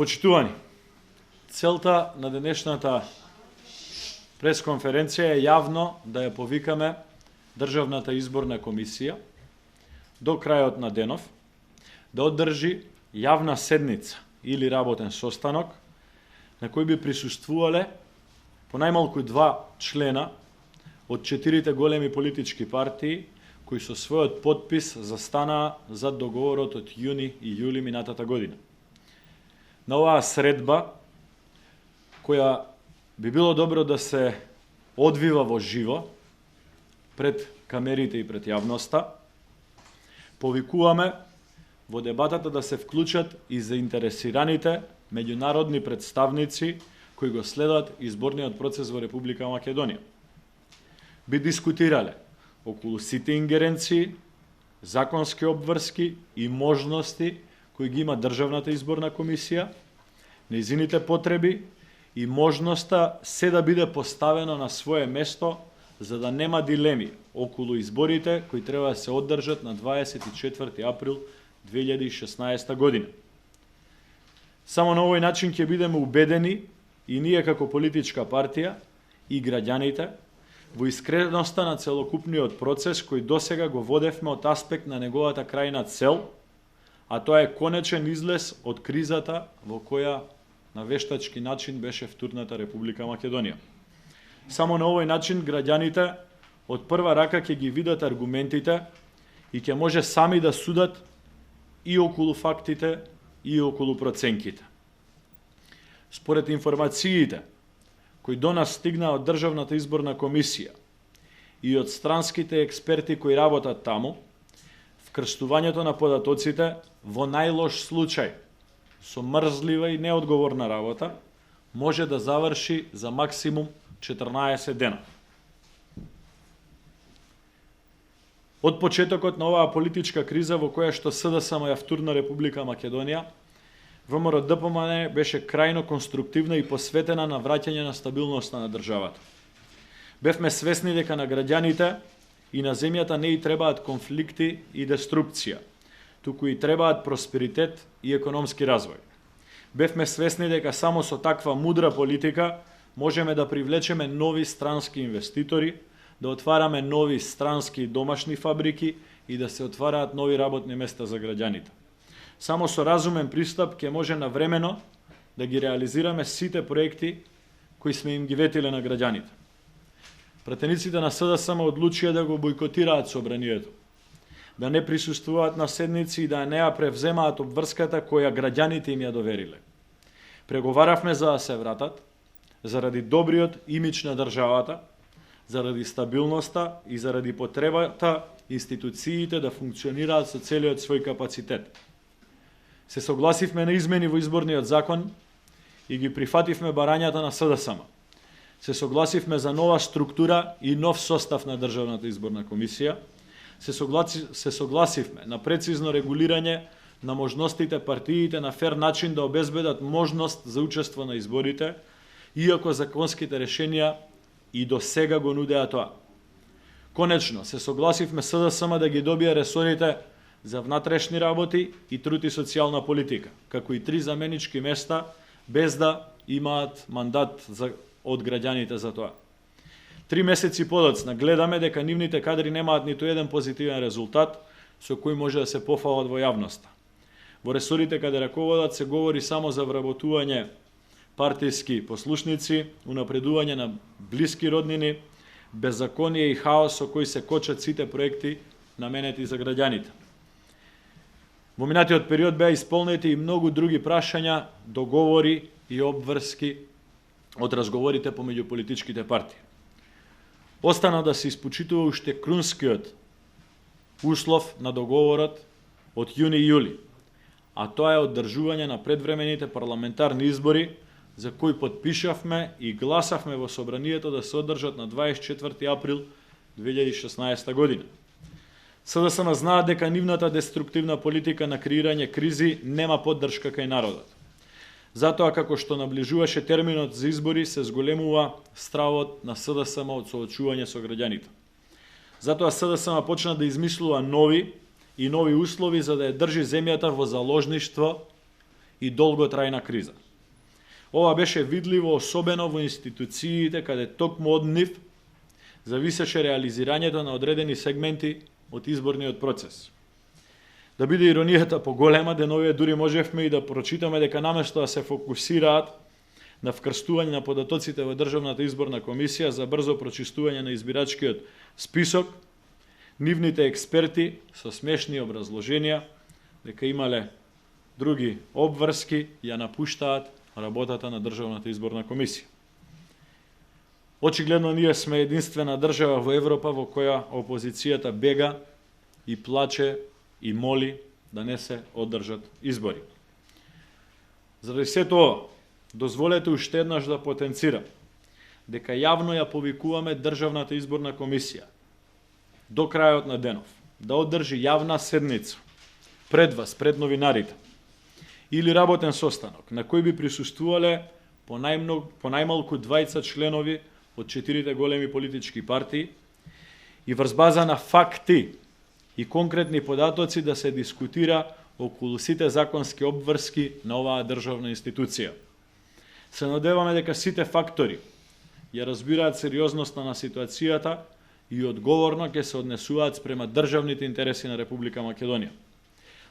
Почитувани, целта на денешната пресконференција е јавно да ја повикаме Државната изборна комисија до крајот на денов да одржи јавна седница или работен состанок на кој би присуствувале по најмалку 2 члена од 4 големи политички партии кои со својот подпис застанаа зад договорот од јуни и јули минатата година. На оваа средба, која би било добро да се одвива во живо пред камерите и пред јавноста, повикуваме во дебатата да се вклучат и заинтересираните меѓународни представници кои го следат изборниот процес во Република Македонија. Би дискутирале околу сите ингеренции, законски обврски и можности кои ги има Државната изборна комисија, нејзините потреби и можноста се да биде поставено на свое место за да нема дилеми околу изборите кои треба да се одржат на 24 април 2016 година. Само на овој начин ќе бидеме убедени и ние како политичка партија и граѓаните во искреността на целокупниот процес кој досега го водевме од аспект на неговата крајна цел, а тоа е конечен излез од кризата во која на вештачки начин беше втурната Република Македонија. Само на овој начин граѓаните од прва рака ќе ги видат аргументите и ќе може сами да судат и околу фактите и околу проценките. Според информациите кои до нас стигнаа од Државната изборна комисија и од странските експерти кои работат таму, вкрстувањето на податоците во најлош случај со мрзлива и неодговорна работа може да заврши за максимум 14 дена. Од почетокот на оваа политичка криза во која што СДСМ ја втурна Република Македонија, ВМРО ДПМН беше крајно конструктивна и посветена на враќање на стабилноста на државата. Бевме свесни дека на граѓаните и на земјата не и требаат конфликти и деструкција, туку и требаат просперитет и економски развој. Бевме свесни дека само со таква мудра политика можеме да привлечеме нови странски инвеститори, да отвараме нови странски и домашни фабрики и да се отвараат нови работни места за граѓаните. Само со разумен пристап ќе може навремено да ги реализираме сите проекти кои сме им ги ветиле на граѓаните. Пратениците на СДСМ одлучија да го бойкотираат собранието, да не присуствуваат на седници и да не ја превземаат обврската која граѓаните им ја довериле. Преговаравме за да се вратат, заради добриот имидж на државата, заради стабилноста и заради потребата институциите да функционираат со целиот свој капацитет. Се согласивме на измени во изборниот закон и ги прифативме барањата на СДСМ. Се согласивме за нова структура и нов состав на Државната изборна комисија. Се согласивме на прецизно регулирање на можностите партиите на фер начин да обезбедат можност за учество на изборите, иако законските решенија и до сега го нудеа тоа. Конечно, се согласивме СДСМ да ги добие ресорите за внатрешни работи и труд и социјална политика, како и 3 заменички места, без да имаат мандат од граѓаните за тоа. 3 месеци подоцна гледаме дека нивните кадри немаат ниту еден позитивен резултат со кој може да се пофалат во јавноста. Во ресорите каде раководат се говори само за вработување партиски послушници, унапредување на блиски роднини, беззаконие и хаос со кој се кочат сите проекти наменети за граѓаните. Во минатиот период беа исполнети и многу други прашања, договори и обврски од разговорите помеѓу политичките партии. Остана да се испочитува уште крунскиот услов на договорот од јуни и јули, а тоа е одржување на предвремените парламентарни избори за кои подпишавме и гласавме во собранието да се одржат на 24 април 2016 година. СДСМ знаат дека нивната деструктивна политика на креирање кризи нема поддршка кај народот. Затоа, како што наближуваше терминот за избори, се зголемува стравот на СДСМ од соочување со граѓаните. Затоа СДСМ почна да измислува нови услови за да ја држи земјата во заложништво и долготрајна криза. Ова беше видливо особено во институциите каде токму од нив зависеше реализирањето на одредени сегменти од изборниот процес. Да биде иронијата поголема, деновие дури можевме и да прочитаме дека наместо да се фокусираат на вкрстување на податоците во Државната изборна комисија за брзо прочистување на избирачкиот список, нивните експерти со смешни образложенија дека имале други обврски ја напуштаат работата на Државната изборна комисија. Очигледно ние сме единствена држава во Европа во која опозицијата бега и плаче и моли да не се одржат избори. Заради се тоа, дозволете уште еднаш да потенцирам дека јавно ја повикуваме Државната изборна комисија до крајот на денов да одржи јавна седница пред вас, пред новинарите, или работен состанок на кој би присуствувале по најмалку 20 членови од 4 големи политички партии и врз база на факти и конкретни податоци да се дискутира околу сите законски обврски на оваа државна институција. Се надеваме дека сите фактори ја разбираат сериозноста на ситуацијата и одговорно ќе се однесуваат спрема државните интереси на Република Македонија.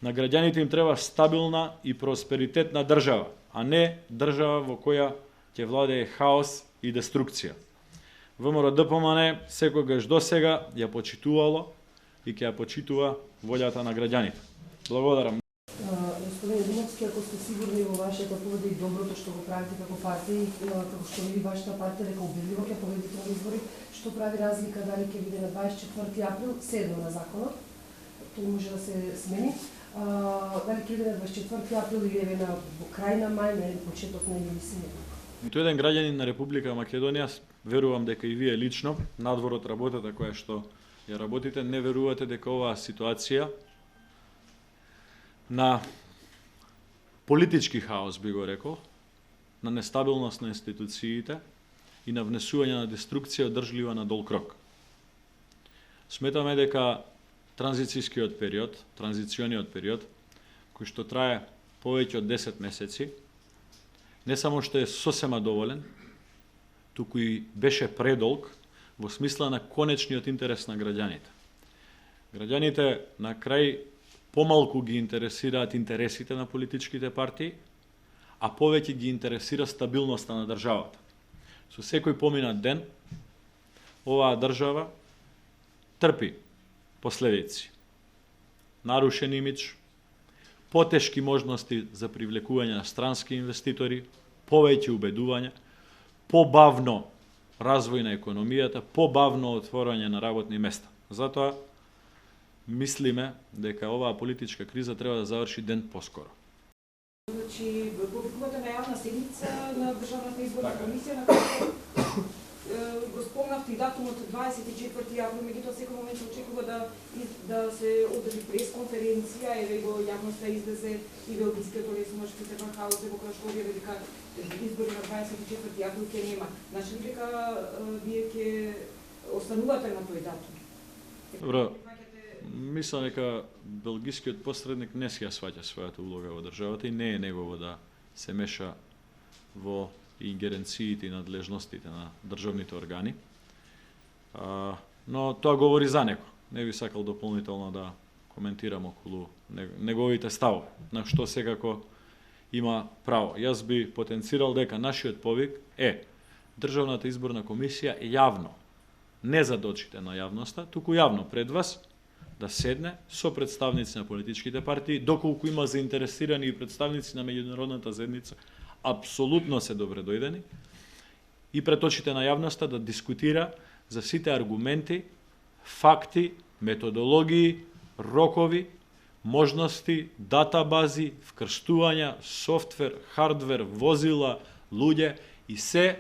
На граѓаните им треба стабилна и просперитетна држава, а не држава во која ќе владее хаос и деструкција. ВМРО ДПМН секогаш досега ја почитувало и ќе ја почитува волјата на граѓаните. Благодарам. Господин Димовски, ако сте сигурни во вашата победа и доброто што го правите како партија и како што види вашата партија дека убедливо ќе победите на избори, што прави разлика дали ќе биде на 24 април, седно на законот, тоа може да се смени, дали ќе биде на 24 април или еве на крај на мај, на почеток на јули се. Ниту еден граѓанин на Република Македонија, верувам дека и вие лично, надвор од работата која што ја работите, не верувате дека оваа ситуација на политички хаос, би го рекол, на нестабилност на институциите и на внесување на деструкција одржлива на долг рок. Сметаме дека транзицијскиот период, транзициониот период, кој што трае повеќе од 10 месеци, не само што е сосема доволен, туку и беше предолг во смисла на конечниот интерес на граѓаните. Граѓаните на крај помалку ги интересираат интересите на политичките партии, а повеќе ги интересира стабилноста на државата. Со секој поминат ден, оваа држава трпи последици. Нарушен имидж, потешки можности за привлекување на странски инвеститори, повеќе убедување, побавно развој на економијата, побавно отворање на работни места. Затоа мислиме дека оваа политичка криза треба да заврши ден поскоро. Значи, повикувате на јавна седница на Државната изборна комисија, на која го спомнавте и датумот 24 април, меѓутоа секој момент се очекува да се одржи пресконференција, еве го јавноста излезе и белгискиот олесувач Стефан Хаузе во која што објави дека избори на 24 април ќе нема. Значи дека вие ќе останувате на тој датум? Добро. Мислам дека белгискиот посредник не си ја сваќа својата улога во државата и не е негово да се меша во ингеренциите и надлежностите на државните органи. Но тоа говори за него. Не би сакал дополнително да коментирам околу неговите ставови, на што секако има право. Јас би потенцирал дека нашиот повик е Државната изборна комисија јавно, не зад очите на јавноста, туку јавно пред вас, да седне со представници на политичките партии, доколку има заинтересирани и представници на меѓународната заедница, апсолутно се добре дојдени, и пред очите на јавноста да дискутира за сите аргументи, факти, методологии, рокови, можности, датабази, вкрстувања, софтвер, хардвер, возила, луѓе и се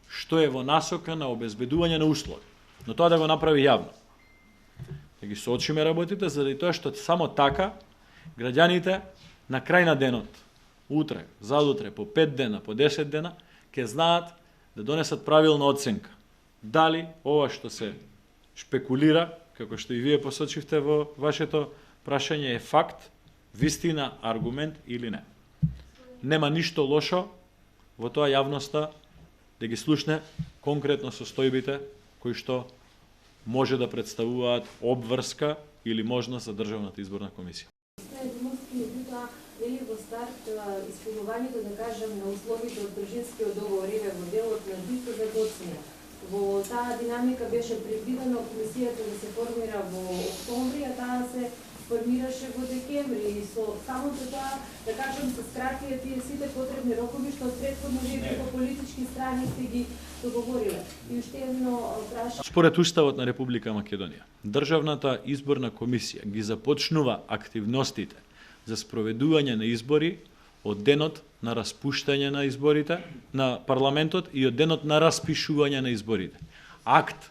што е во насока на обезбедување на услови. Но тоа да го направи јавно. Да ги соочиме работите, заради тоа што само така граѓаните на крај на денот, утре, задутре, по 5 дена, по 10 дена, ќе знаат да донесат правилна оценка. Дали ова што се шпекулира, како што и вие посочивте во вашето прашање, е факт, вистина, аргумент или не. нема ништо лошо во тоа јавноста да ги слушне конкретно состојбите кои што може да представуваат обврска или можност за Државната изборна комисија. Дали во старт исполнувањето, да кажем, на условите од држинскиот договор или во делот на ДИК за доцнија. Во таа динамика беше предвидено комисијата да се формира во октомври, а таа се формираше во декември и со самото тоа, да кажем, се скратија тие сите потребни рокови што претходно вие преку политички страни сте ги договориле. И уште едно прашање. Според Уставот на Република Македонија, Државната изборна комисија ги започнува активностите за спроведување на избори од денот на распуштање на изборите на парламентот и од денот на распишување на изборите. Акт,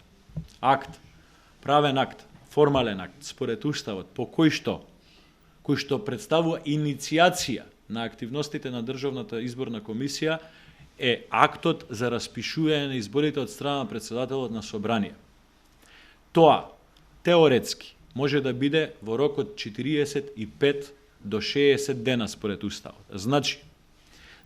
правен акт, формален акт, според Уставот, по кој што представува иницијација на активностите на Државната изборна комисија е актот за распишување на изборите од страна на председателот на собрание. Тоа, теоретски, може да биде во рок од 45 до 60 дена според Уставот. Значи,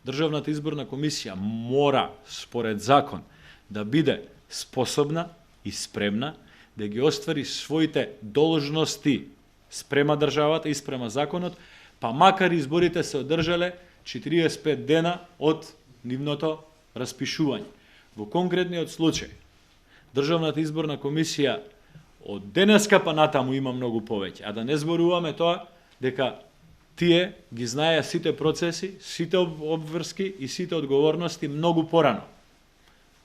Државната изборна комисија мора, според закон, да биде способна и спремна да ги оствари своите должности спрема државата и спрема законот, па макар изборите се одржале 45 дена од нивното распишување. Во конкретниот случај, Државната изборна комисија од денеска па натаму има многу повеќе, а да не зборуваме тоа дека тие ги знаеа сите процеси, сите обврски и сите одговорности многу порано.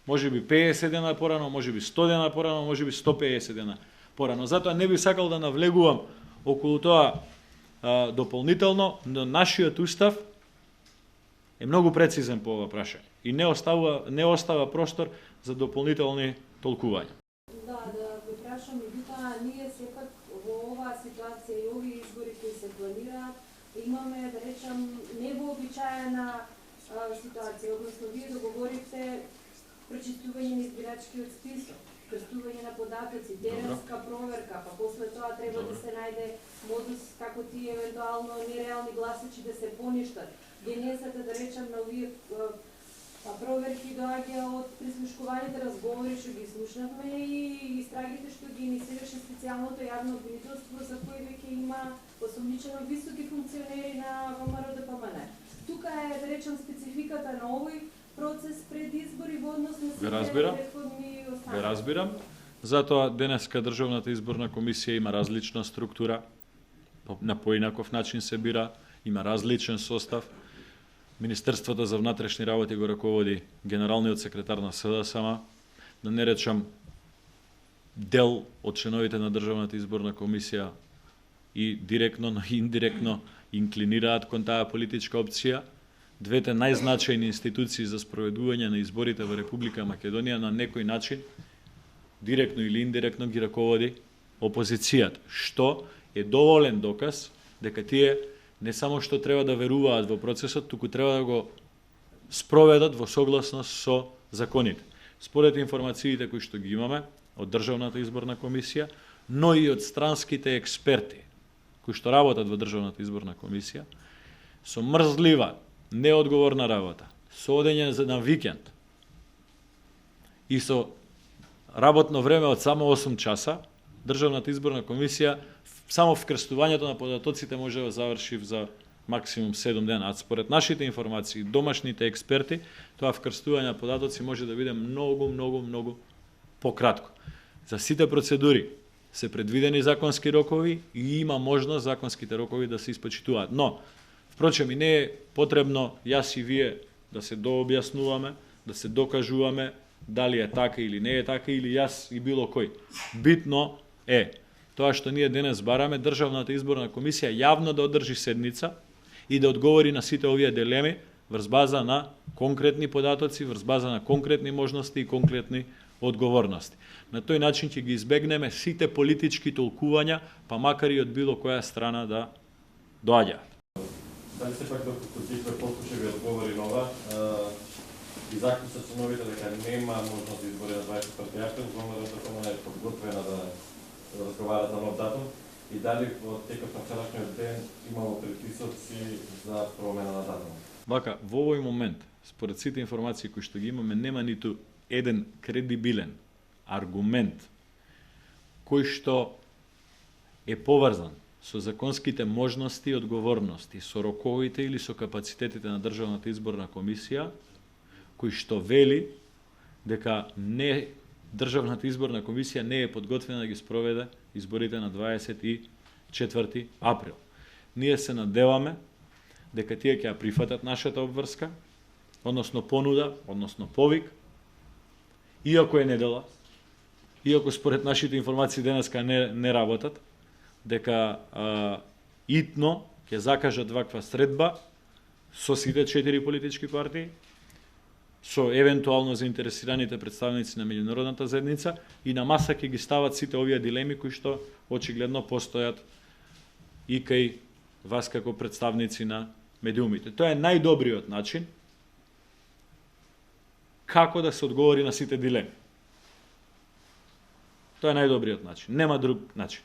Може би 50 дена порано, може би 100 дена порано, може би 150 дена порано. Затоа не би сакал да навлегувам околу тоа дополнително, но нашиот устав е многу прецизен по ова прашање и не остава простор за дополнителни толкувања. Да ве прашам и битоа, ние сепак во оваа ситуација и овие избори кои се планираат, имаме, да речем, невообичаена ситуација, односно вие договорите прочитување на избирачкиот список, крстување на податоци, теренска проверка, па после тоа треба да се најде модус како тие евентуално нереални гласачи да се поништат. Генезата, да речем, на овие проверки доаѓа од прислушкуваните разговори што ги слушнавме и истрагите што ги инициираше специјалното јавно обвинителство за кои веќе има осомничено високи функционери на ВМРО ДПМН. Тука е, да речем, спецификата на овој процес пред избори во однос на сите претходни останали. Ве разбирам. Затоа денеска Државната изборна комисија има различна структура, на поинаков начин се бира, има различен состав. Министерството за внатрешни работи го раководи генералниот секретар на СДСМ, да не речам дел од членовите на Државната изборна комисија и директно, но и индиректно инклинираат кон таа политичка опција. Двете најзначајни институции за спроведување на изборите во Република Македонија на некој начин, директно или индиректно, ги раководи опозицијата, што е доволен доказ дека тие не само што треба да веруваат во процесот, туку треба да го спроведат во согласност со законите. Според информациите кои што ги имаме од Државната изборна комисија, но и од странските експерти кои што работат во Државната изборна комисија, со мрзлива, неодговорна работа, со одење на викенд и со работно време од само 8 часа, Државната изборна комисија само вкрстувањето на податоците може да заврши за максимум 7 дена. А според нашите информации, домашните експерти, тоа вкрстување на податоци може да биде многу пократко. За сите процедури се предвидени законски рокови и има можност законските рокови да се испочитуваат. Но, впрочем, и не е потребно јас и вие да се дообјаснуваме, да се докажуваме дали е така или не е така, или јас и било кој. Битно е тоа што ние денес бараме Државната изборна комисија јавно да одржи седница и да одговори на сите овие дилеми врз база на конкретни податоци, врз база на конкретни можности и конкретни одговорности. На тој начин ќе ги избегнеме сите политички толкувања, па макар и од било која страна да доаѓа. Дали се пак докато Тихве послуша ви одговори нова и заклучат со новите дека нема можност да избори на 24 април, ВМРО ДПМН е подготвена да разговара за нов датум и дали во текот на вчерашниот ден имало притисоци за промена на датум? Вака, во овој момент, според сите информации кои што ги имаме, нема ниту еден кредибилен аргумент кој што е поврзан со законските можности и одговорности, со роковите или со капацитетите на Државната изборна комисија, кој што вели дека Државната изборна комисија не е подготвена да ги спроведе изборите на 24 април. Ние се надеваме дека тие ќе ја прифатат нашата обврска, односно понуда, односно повик, иако е недела, иако според нашите информации денеска не работат, дека итно ќе закажат ваква средба со сите 4 политички партии, со евентуално заинтересираните представници на меѓународната заедница и на маса ќе ги стават сите овие дилеми кои што очигледно постојат и кај вас како представници на медиумите. Тоа е најдобриот начин како да се одговори на сите дилеми. Тоа е најдобриот начин. Нема друг начин.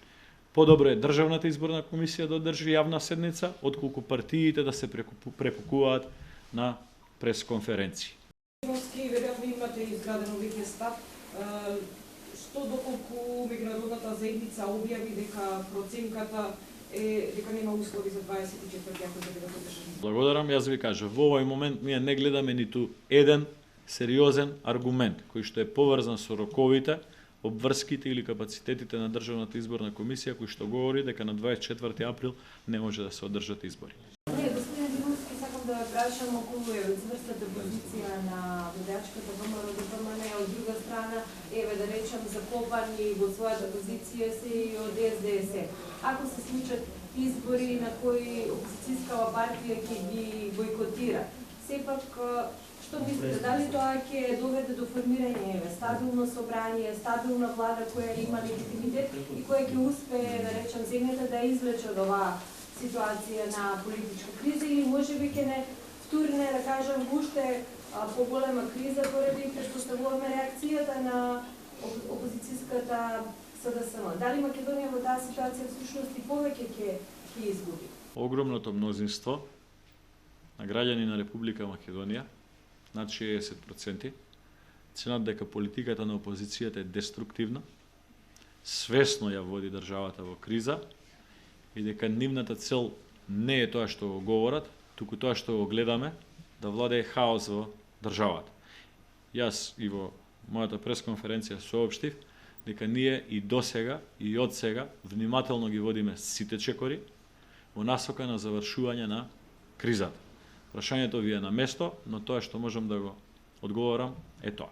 Подобро е Државната изборна комисија да одржи јавна седница, отколку партиите да се препукуваат на пресконференции. Веројатно имате изградено веќе став. Што доколку меѓународната заедница објави дека проценката е дека нема услови за 24 април да бидат одржани? Благодарам, јас ви кажав, во овој момент ние не гледаме ниту еден сериозен аргумент кој што е поврзан со роковите, обврските или капацитетите на Државната изборна комисија кој што говори дека на 24 април не може да се одржат избори. Не, господин Димовски, сакам да прашам околу цврстата позиција на водачката ВМРО-ДПМН, од друга страна, да речем, закопани во својата позиција се и од СДСМ. Ако се случат избори на кои опозицијскава партија ќе ги бойкотира, сепак, што мислите, дали тоа ќе доведе до формирање стабилно собрание, стабилна влада која има легитимитет и која ќе успее, да речем, земјата да извлече од оваа ситуација на политичка криза или можеби ќе не втурне, да кажем, уште поголема криза поради претпоставуваме реакцијата на опозицијската СДСМ. Дали Македонија во таа ситуација всушност и повеќе ќе изгуби? Огромното мнозинство на граѓани на Република Македонија, над 60%, ценат дека политиката на опозицијата е деструктивна, свесно ја води државата во криза и дека нивната цел не е тоа што го говорат, туку тоа што го гледаме, да владее хаос во државата. Јас и во мојата пресконференција соопштив дека ние и досега и од сега внимателно ги водиме сите чекори во насока на завршување на кризата. Прашањето ви е на место, но тоа што можам да го одговорам е тоа.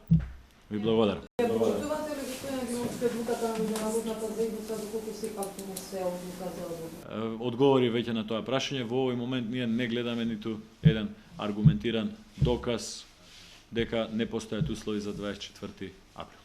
Ви благодарам. Почитувате ли, господин Димовски, одлуката на меѓународната заедница, доколку сепак не се одлука за одлука? Одговори веќе на тоа прашање. Во овој момент ние не гледаме ниту еден аргументиран доказ дека не постојат услови за 24 април.